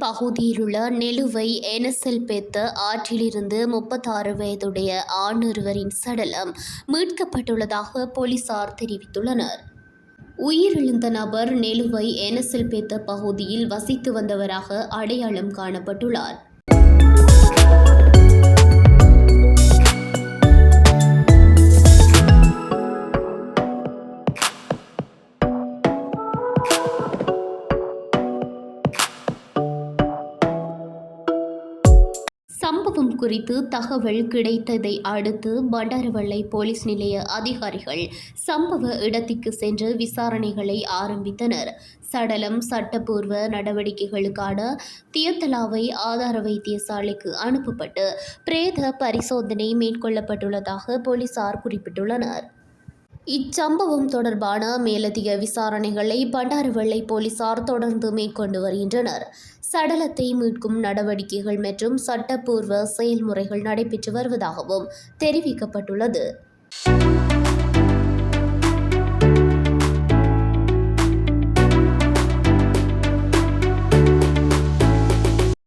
பகுதியில் உள்ள நெலுவை எனசெல்பெத்த ஆற்றிலிருந்து 36 வயதுடைய ஆண் ஒருவரின் சடலம் மீட்கப்பட்டுள்ளதாக போலீசார் தெரிவித்துள்ளனர். உயிரிழந்த நபர் நெலுவை எனசெல்பெத்த பகுதியில் வசித்து வந்தவராக அடையாளம் காணப்பட்டுள்ளார். சம்பவம் குறித்து தகவல் கிடைத்ததை அடுத்து பண்டாரவளை போலீஸ் நிலைய அதிகாரிகள் சம்பவ இடத்திற்கு சென்று விசாரணைகளை ஆரம்பித்தனர். சடலம் சட்டப்பூர்வ நடவடிக்கைகளுக்கான தியத்தலாவை ஆதார வைத்தியசாலைக்கு அனுப்பப்பட்டு பிரேத பரிசோதனை மேற்கொள்ளப்பட்டுள்ளதாக போலீசார் குறிப்பிட்டுள்ளனர். இச்சம்பவம் தொடர்பான மேலதிக விசாரணைகளை பண்டாரவளை போலீசார் தொடர்ந்து மேற்கொண்டு வருகின்றனர். சடலத்தை மீட்கும் நடவடிக்கைகள் மற்றும் சட்டப்பூர்வ செயல்முறைகள் நடைபெற்று வருவதாகவும் தெரிவிக்கப்பட்டுள்ளது.